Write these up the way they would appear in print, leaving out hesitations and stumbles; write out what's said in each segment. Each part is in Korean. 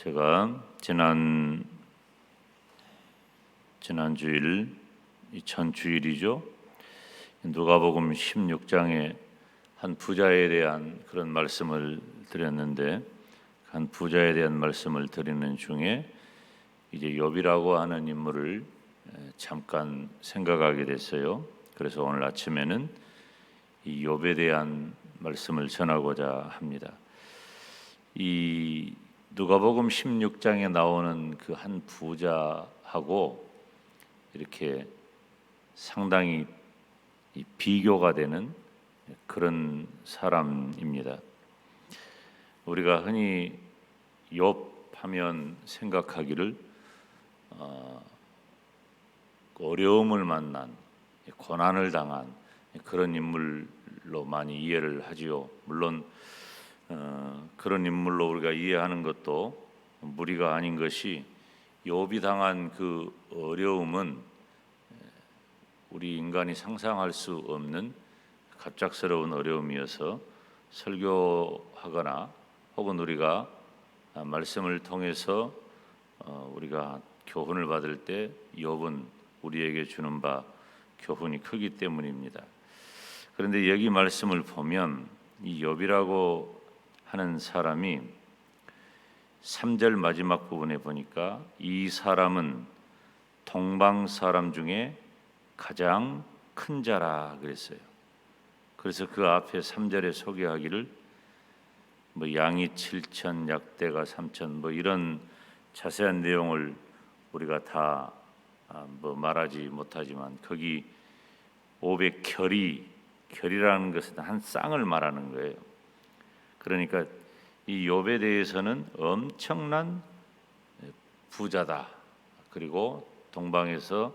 제가 지난주일 전 주일이죠. 누가복음 16장에 한 부자에 대한 그런 말씀을 드렸는데, 한 부자에 대한 말씀을 드리는 중에 이제 욥이라고 하는 인물을 잠깐 생각하게 됐어요. 그래서 오늘 아침에는 이 욥에 대한 말씀을 전하고자 합니다. 이 누가복음 16장에 나오는 그 한 부자하고 이렇게 상당히 비교가 되는 그런 사람입니다. 우리가 흔히 욥 하면 생각하기를 어려움을 만난, 고난을 당한 그런 인물로 많이 이해를 하지요. 물론 그런 인물로 우리가 이해하는 것도 무리가 아닌 것이, 욥이 당한 그 어려움은 우리 인간이 상상할 수 없는 갑작스러운 어려움이어서 설교하거나 혹은 우리가 말씀을 통해서 우리가 교훈을 받을 때 욥은 우리에게 주는 바 교훈이 크기 때문입니다. 그런데 여기 말씀을 보면 이 욥이라고 하는 사람이 3절 마지막 부분에 보니까 이 사람은 동방 사람 중에 가장 큰 자라 그랬어요. 그래서 그 앞에 3절에 소개하기를 양이 7천, 약대가 3천 이런 자세한 내용을 우리가 다 말하지 못하지만, 거기 500결이라는 것은 한 쌍을 말하는 거예요. 그러니까 이 욥에 대해서는 엄청난 부자다. 그리고 동방에서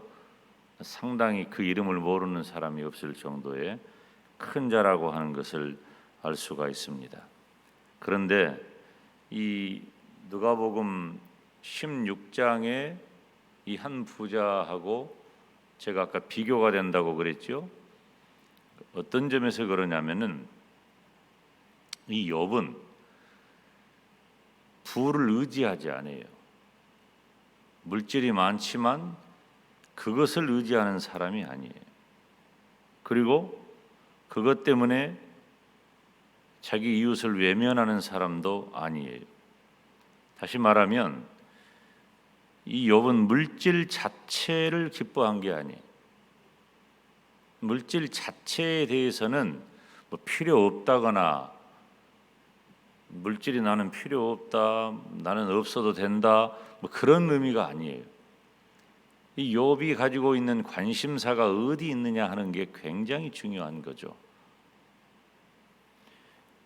상당히 그 이름을 모르는 사람이 없을 정도의 큰 자라고 하는 것을 알 수가 있습니다. 그런데 이 누가복음 16장에 이 한 부자하고 제가 아까 비교가 된다고 그랬죠. 어떤 점에서 그러냐면은 이 욥은 부를 의지하지 않아요. 물질이 많지만 그것을 의지하는 사람이 아니에요. 그리고 그것 때문에 자기 이웃을 외면하는 사람도 아니에요. 다시 말하면 이 욥은 물질 자체를 기뻐한 게 아니에요. 물질 자체에 대해서는 필요 없다거나 물질이 나는 필요 없다, 나는 없어도 된다, 그런 의미가 아니에요. 이 욥이 가지고 있는 관심사가 어디 있느냐 하는 게 굉장히 중요한 거죠.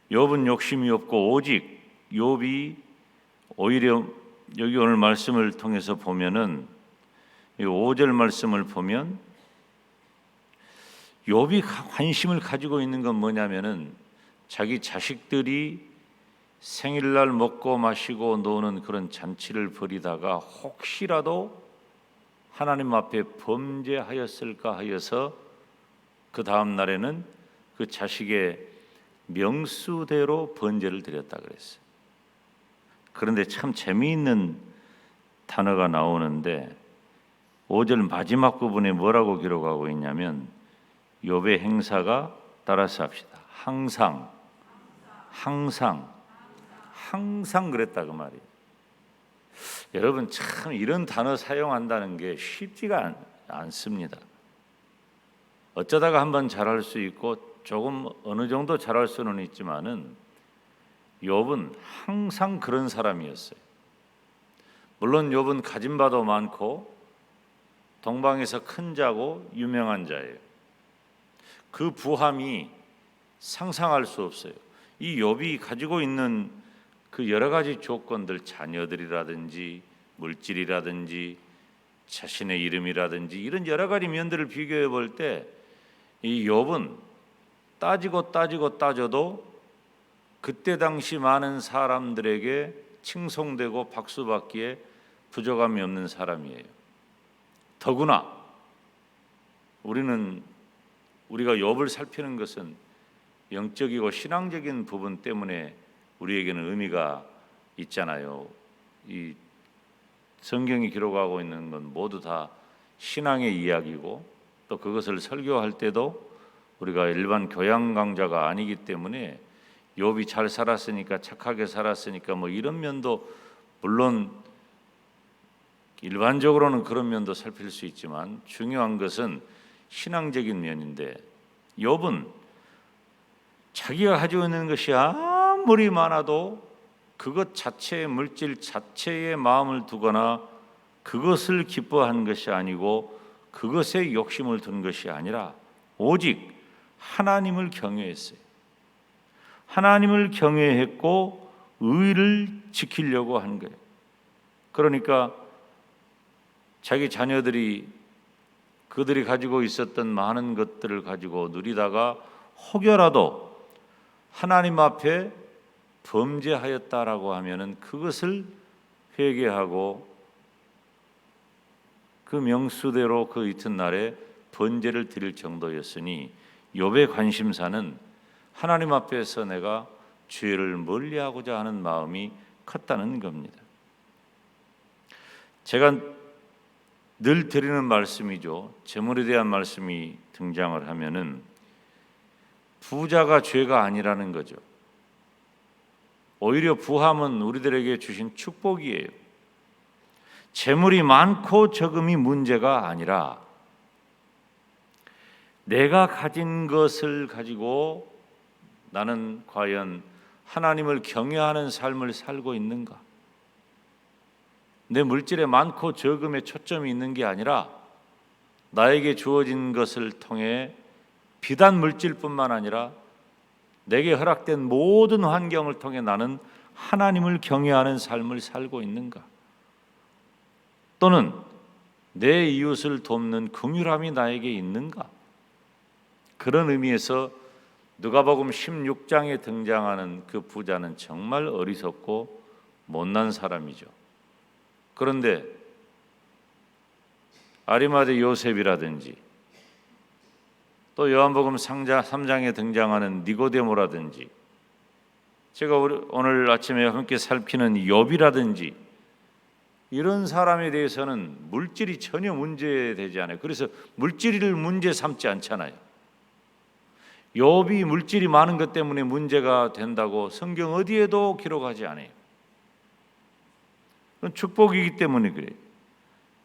욥은 욕심이 없고 오직 욥이 오히려 여기 오늘 말씀을 통해서 보면은 이 5절 말씀을 보면 욥이 관심을 가지고 있는 건 뭐냐면은 자기 자식들이 생일날 먹고 마시고 노는 그런 잔치를 벌이다가 혹시라도 하나님 앞에 범죄하였을까 하여서 그 다음 날에는 그 자식의 명수대로 번제를 드렸다 그랬어요. 그런데 참 재미있는 단어가 나오는데 5절 마지막 부분에 뭐라고 기록하고 있냐면 욥의 행사가, 따라서 합시다. 항상 그랬다 그 말이에요. 여러분 참 이런 단어 사용한다는 게 쉽지가 않습니다. 어쩌다가 한번 잘할 수 있고 조금 어느 정도 잘할 수는 있지만은 욥은 항상 그런 사람이었어요. 물론 욥은 가진 바도 많고 동방에서 큰 자고 유명한 자예요. 그 부함이 상상할 수 없어요. 이 욥이 가지고 있는 그 여러 가지 조건들, 자녀들이라든지 물질이라든지 자신의 이름이라든지 이런 여러 가지 면들을 비교해 볼 때 이 욥은 따져도 그때 당시 많은 사람들에게 칭송되고 박수받기에 부족함이 없는 사람이에요. 더구나 우리가 욥을 살피는 것은 영적이고 신앙적인 부분 때문에 우리에게는 의미가 있잖아요. 이 성경이 기록하고 있는 건 모두 다 신앙의 이야기고, 또 그것을 설교할 때도 우리가 일반 교양 강좌가 아니기 때문에 욥이 잘 살았으니까, 착하게 살았으니까 뭐 이런 면도 물론 일반적으로는 그런 면도 살필 수 있지만, 중요한 것은 신앙적인 면인데, 욥은 자기가 가지고 있는 것이 아무리 많아도 그것 자체의 물질 자체에 마음을 두거나 그것을 기뻐한 것이 아니고 그것에 욕심을 둔 것이 아니라 오직 하나님을 경외했어요. 하나님을 경외했고 의를 지키려고 한 거예요. 그러니까 자기 자녀들이 그들이 가지고 있었던 많은 것들을 가지고 누리다가 혹여라도 하나님 앞에 범죄하였다라고 하면은 그것을 회개하고 그 명수대로 그 이튿날에 번제를 드릴 정도였으니, 욥의 관심사는 하나님 앞에서 내가 죄를 멀리하고자 하는 마음이 컸다는 겁니다. 제가 늘 드리는 말씀이죠. 재물에 대한 말씀이 등장을 하면은 부자가 죄가 아니라는 거죠. 오히려 부함은 우리들에게 주신 축복이에요. 재물이 많고 적음이 문제가 아니라 내가 가진 것을 가지고 나는 과연 하나님을 경외하는 삶을 살고 있는가? 내 물질에 많고 적음에 초점이 있는 게 아니라 나에게 주어진 것을 통해 비단 물질뿐만 아니라 내게 허락된 모든 환경을 통해 나는 하나님을 경외하는 삶을 살고 있는가? 또는 내 이웃을 돕는 긍휼함이 나에게 있는가? 그런 의미에서 누가복음 16장에 등장하는 그 부자는 정말 어리석고 못난 사람이죠. 그런데 아리마대 요셉이라든지 또 요한복음 3장에 등장하는 니고데모라든지, 제가 오늘 아침에 함께 살피는 욥이라든지, 이런 사람에 대해서는 물질이 전혀 문제되지 않아요. 그래서 물질을 문제 삼지 않잖아요. 욥이 물질이 많은 것 때문에 문제가 된다고 성경 어디에도 기록하지 않아요. 그건 축복이기 때문에 그래요.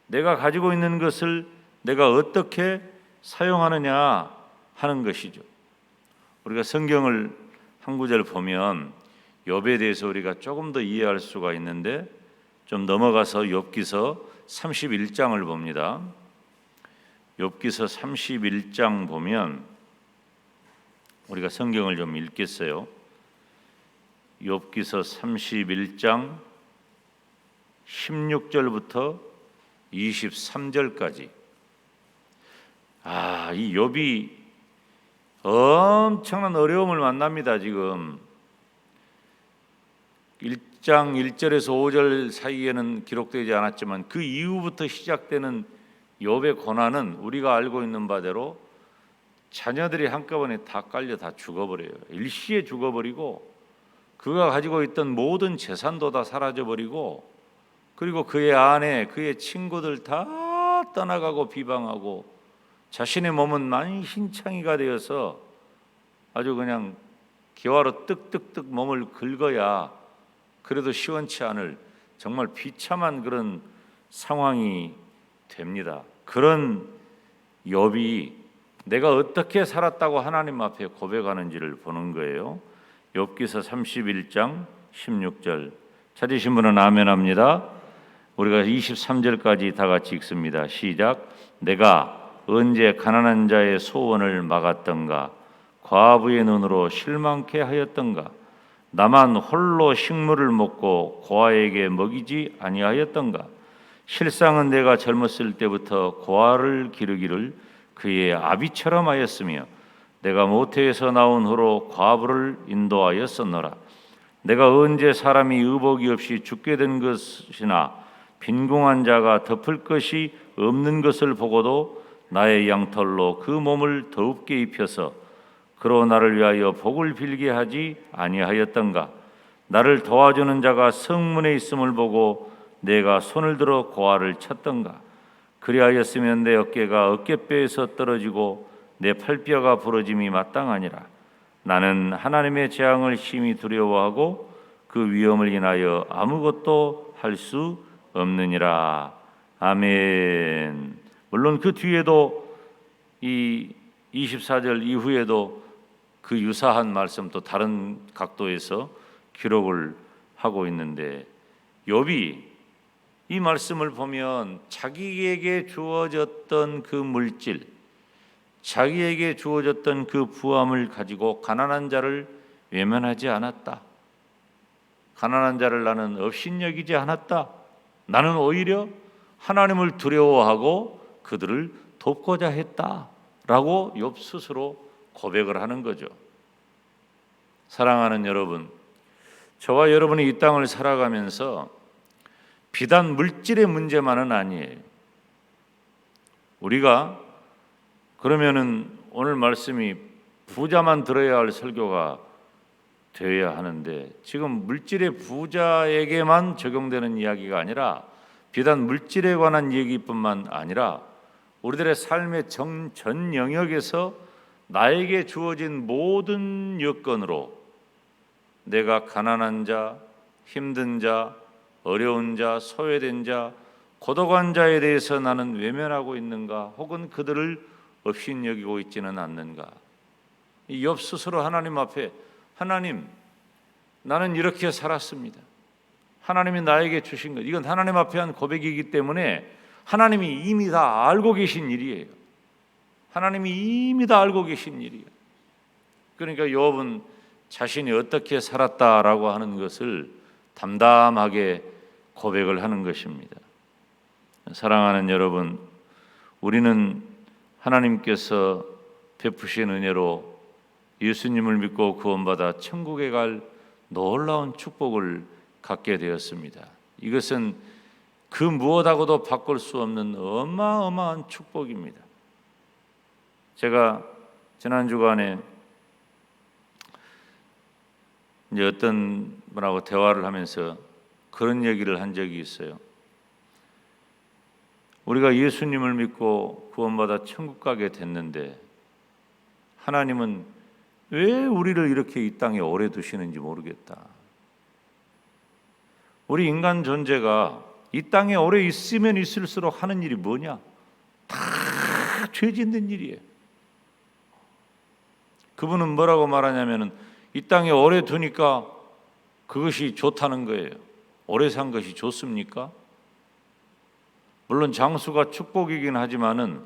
내가 가지고 있는 것을 내가 어떻게 사용하느냐 하는 것이죠. 우리가 성경을 한 구절 보면 욥에 대해서 우리가 조금 더 이해할 수가 있는데, 좀 넘어가서 욥기서 31장을 봅니다. 욥기서 31장 보면 우리가 성경을 좀 읽겠어요. 욥기서 31장 16절부터 23절까지. 이 욥이 엄청난 어려움을 만납니다. 지금 1장 1절에서 5절 사이에는 기록되지 않았지만 그 이후부터 시작되는 욥의 고난은 우리가 알고 있는 바대로 자녀들이 한꺼번에 다 깔려 다 죽어버려요. 일시에 죽어버리고 그가 가지고 있던 모든 재산도 다 사라져버리고, 그리고 그의 아내, 그의 친구들 다 떠나가고 비방하고, 자신의 몸은 만신창이가 되어서 아주 그냥 기와로 뜨뜻뜨 몸을 긁어야 그래도 시원치 않을 정말 비참한 그런 상황이 됩니다. 그런 욥이 내가 어떻게 살았다고 하나님 앞에 고백하는지를 보는 거예요. 욥기서 31장 16절 찾으신 분은 아멘 합니다. 우리가 23절까지 다 같이 읽습니다. 시작. 내가 언제 가난한 자의 소원을 막았던가, 과부의 눈으로 실망케 하였던가, 나만 홀로 식물을 먹고 고아에게 먹이지 아니하였던가. 실상은 내가 젊었을 때부터 고아를 기르기를 그의 아비처럼 하였으며, 내가 모태에서 나온 후로 과부를 인도하였었노라. 내가 언제 사람이 의복이 없이 죽게 된 것이나 빈궁한 자가 덮을 것이 없는 것을 보고도 나의 양털로 그 몸을 더웁게 입혀서 그로 나를 위하여 복을 빌게 하지 아니하였던가. 나를 도와주는 자가 성문에 있음을 보고 내가 손을 들어 고아를 쳤던가. 그리하였으면 내 어깨가 어깨뼈에서 떨어지고 내 팔뼈가 부러짐이 마땅하니라. 나는 하나님의 재앙을 심히 두려워하고 그 위험을 인하여 아무것도 할 수 없느니라. 아멘. 물론 그 뒤에도 이 24절 이후에도 그 유사한 말씀 또 다른 각도에서 기록을 하고 있는데, 욥이 이 말씀을 보면 자기에게 주어졌던 그 물질, 자기에게 주어졌던 그 부함을 가지고 가난한 자를 외면하지 않았다. 가난한 자를 나는 업신여기지 않았다. 나는 오히려 하나님을 두려워하고 그들을 돕고자 했다라고 욥 스스로 고백을 하는 거죠. 사랑하는 여러분, 저와 여러분이 이 땅을 살아가면서 비단 물질의 문제만은 아니에요. 우리가 그러면은 오늘 말씀이 부자만 들어야 할 설교가 되어야 하는데, 지금 물질의 부자에게만 적용되는 이야기가 아니라 비단 물질에 관한 얘기뿐만 아니라 우리들의 삶의 전 영역에서 나에게 주어진 모든 여건으로 내가 가난한 자, 힘든 자, 어려운 자, 소외된 자, 고독한 자에 대해서 나는 외면하고 있는가, 혹은 그들을 업신여기고 있지는 않는가. 이 욥 스스로 하나님 앞에, 하나님, 나는 이렇게 살았습니다. 하나님이 나에게 주신 것, 이건 하나님 앞에 한 고백이기 때문에 하나님이 이미 다 알고 계신 일이에요. 하나님이 이미 다 알고 계신 일이에요. 그러니까 욥은 자신이 어떻게 살았다라고 하는 것을 담담하게 고백을 하는 것입니다. 사랑하는 여러분, 우리는 하나님께서 베푸신 은혜로 예수님을 믿고 구원받아 천국에 갈 놀라운 축복을 갖게 되었습니다. 이것은 그 무엇하고도 바꿀 수 없는 어마어마한 축복입니다. 제가 지난 주간에 이제 어떤 분하고 대화를 하면서 그런 얘기를 한 적이 있어요. 우리가 예수님을 믿고 구원받아 천국 가게 됐는데 하나님은 왜 우리를 이렇게 이 땅에 오래 두시는지 모르겠다. 우리 인간 존재가 이 땅에 오래 있으면 있을수록 하는 일이 뭐냐? 다 죄 짓는 일이에요. 그분은 뭐라고 말하냐면은 이 땅에 오래 두니까 그것이 좋다는 거예요. 오래 산 것이 좋습니까? 물론 장수가 축복이긴 하지만은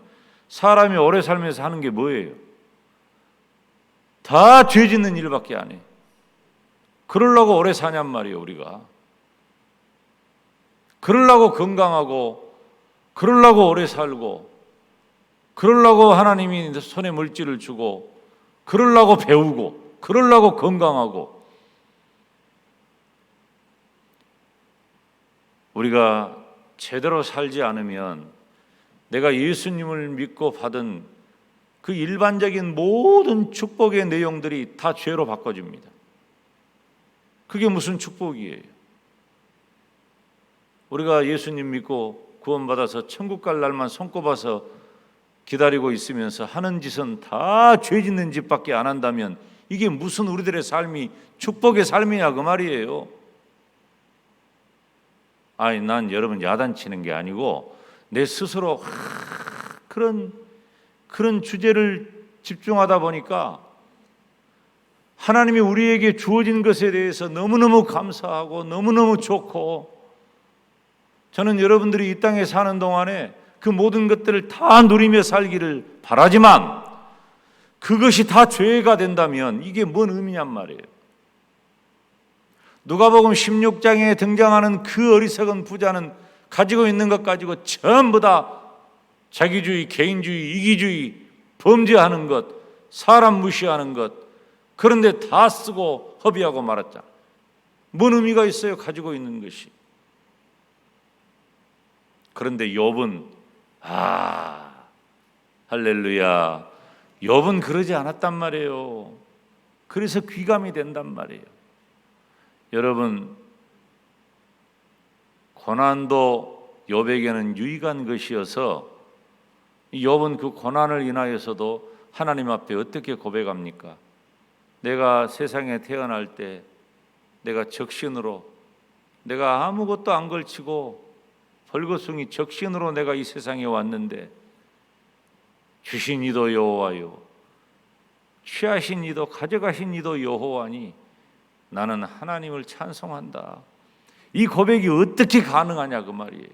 사람이 오래 살면서 하는 게 뭐예요? 다 죄 짓는 일밖에 안 해. 그러려고 오래 사냔 말이에요, 우리가. 그러려고 건강하고, 그러려고 오래 살고, 그러려고 하나님이 손에 물질을 주고, 그러려고 배우고, 그러려고 건강하고. 우리가 제대로 살지 않으면 내가 예수님을 믿고 받은 그 일반적인 모든 축복의 내용들이 다 죄로 바꿔집니다. 그게 무슨 축복이에요? 우리가 예수님 믿고 구원받아서 천국 갈 날만 손꼽아서 기다리고 있으면서 하는 짓은 다 죄 짓는 짓밖에 안 한다면 이게 무슨 우리들의 삶이 축복의 삶이냐 그 말이에요. 아니, 난 여러분 야단치는 게 아니고 내 스스로 그런 주제를 집중하다 보니까 하나님이 우리에게 주어진 것에 대해서 너무너무 감사하고 너무너무 좋고, 저는 여러분들이 이 땅에 사는 동안에 그 모든 것들을 다 누리며 살기를 바라지만 그것이 다 죄가 된다면 이게 뭔 의미냔 말이에요. 누가복음 16장에 등장하는 그 어리석은 부자는 가지고 있는 것 가지고 전부 다 자기주의, 개인주의, 이기주의, 범죄하는 것, 사람 무시하는 것, 그런데 다 쓰고 허비하고 말았잖아. 뭔 의미가 있어요, 가지고 있는 것이. 그런데 욥은 할렐루야, 욥은 그러지 않았단 말이에요. 그래서 귀감이 된단 말이에요. 여러분, 고난도 욥에게는 유익한 것이어서 욥은 그 고난을 인하여서도 하나님 앞에 어떻게 고백합니까? 내가 세상에 태어날 때 내가 적신으로, 내가 아무것도 안 걸치고 벌거숭이 적신으로 내가 이 세상에 왔는데 주신 이도 여호와요, 취하신 이도 가져가신 이도 여호와니 나는 하나님을 찬송한다. 이 고백이 어떻게 가능하냐 그 말이에요.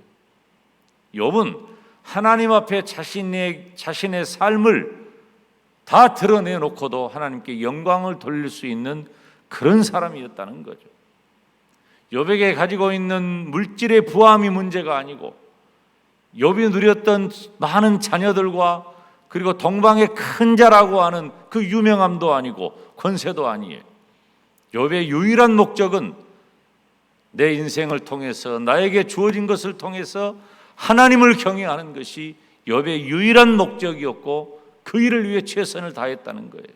욥은 하나님 앞에 자신의 삶을 다 드러내놓고도 하나님께 영광을 돌릴 수 있는 그런 사람이었다는 거죠. 욥에게 가지고 있는 물질의 부함이 문제가 아니고, 욥이 누렸던 많은 자녀들과 그리고 동방의 큰 자라고 하는 그 유명함도 아니고 권세도 아니에요. 욥의 유일한 목적은 내 인생을 통해서, 나에게 주어진 것을 통해서 하나님을 경외하는 것이 욥의 유일한 목적이었고, 그 일을 위해 최선을 다했다는 거예요.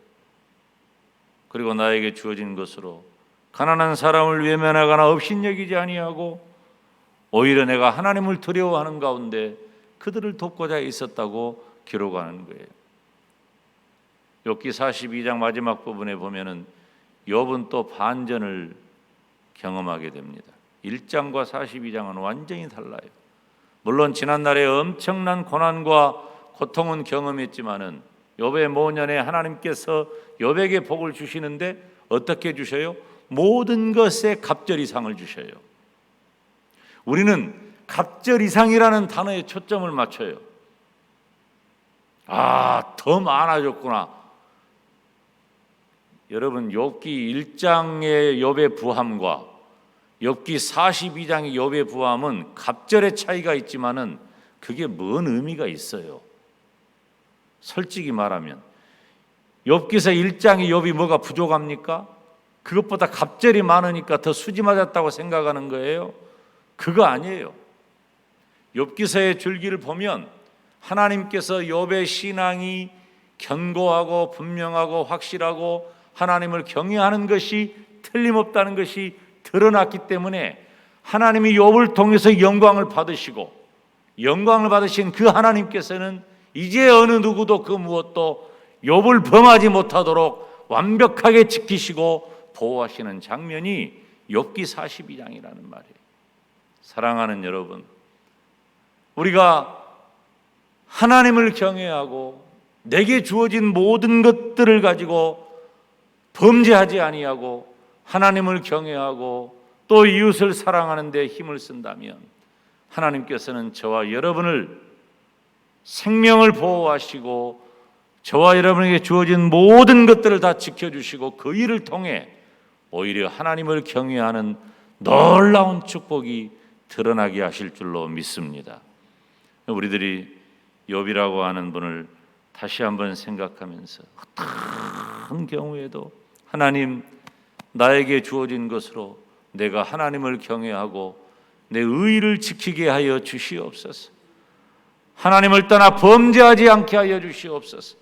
그리고 나에게 주어진 것으로 가난한 사람을 외면하거나 업신여기지 아니하고 오히려 내가 하나님을 두려워하는 가운데 그들을 돕고자 있었다고 기록하는 거예요. 욥기 42장 마지막 부분에 보면은 욥은 또 반전을 경험하게 됩니다. 1장과 42장은 완전히 달라요. 물론 지난날에 엄청난 고난과 고통은 경험했지만은 욥의 모년에 하나님께서 욥에게 복을 주시는데 어떻게 주셔요? 모든 것에 갑절 이상을 주셔요. 우리는 갑절 이상이라는 단어에 초점을 맞춰요. 더 많아졌구나. 여러분, 욥기 1장의 욥의 부함과 욥기 42장의 욥의 부함은 갑절의 차이가 있지만은 그게 뭔 의미가 있어요? 솔직히 말하면 욥기서 1장의 욥이 뭐가 부족합니까? 그것보다 갑절이 많으니까 더 수지 맞았다고 생각하는 거예요? 그거 아니에요. 욥기서의 줄기를 보면 하나님께서 욥의 신앙이 견고하고 분명하고 확실하고 하나님을 경외하는 것이 틀림없다는 것이 드러났기 때문에 하나님이 욥을 통해서 영광을 받으시고, 영광을 받으신 그 하나님께서는 이제 어느 누구도 그 무엇도 욥을 범하지 못하도록 완벽하게 지키시고 보호하시는 장면이 욥기 42장이라는 말이에요. 사랑하는 여러분, 우리가 하나님을 경외하고 내게 주어진 모든 것들을 가지고 범죄하지 아니하고 하나님을 경외하고 또 이웃을 사랑하는 데 힘을 쓴다면 하나님께서는 저와 여러분을 생명을 보호하시고 저와 여러분에게 주어진 모든 것들을 다 지켜주시고 그 일을 통해 오히려 하나님을 경외하는 놀라운 축복이 드러나게 하실 줄로 믿습니다. 우리들이 욥이라고 하는 분을 다시 한번 생각하면서 어떤 경우에도 하나님, 나에게 주어진 것으로 내가 하나님을 경외하고 내 의의를 지키게 하여 주시옵소서. 하나님을 떠나 범죄하지 않게 하여 주시옵소서.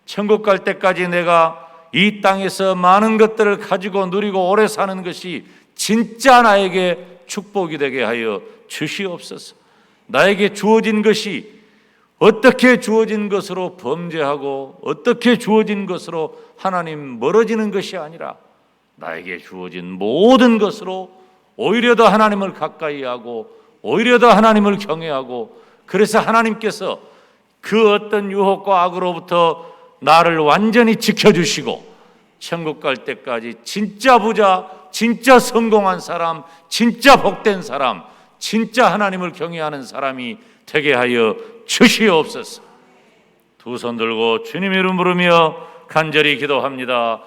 천국 갈 때까지 내가 이 땅에서 많은 것들을 가지고 누리고 오래 사는 것이 진짜 나에게 축복이 되게 하여 주시옵소서. 나에게 주어진 것이 어떻게 주어진 것으로 범죄하고 어떻게 주어진 것으로 하나님 멀어지는 것이 아니라 나에게 주어진 모든 것으로 오히려 더 하나님을 가까이 하고 오히려 더 하나님을 경외하고, 그래서 하나님께서 그 어떤 유혹과 악으로부터 나를 완전히 지켜주시고 천국 갈 때까지 진짜 부자, 진짜 성공한 사람, 진짜 복된 사람, 진짜 하나님을 경외하는 사람이 되게 하여 주시옵소서. 두 손 들고 주님 이름 부르며 간절히 기도합니다.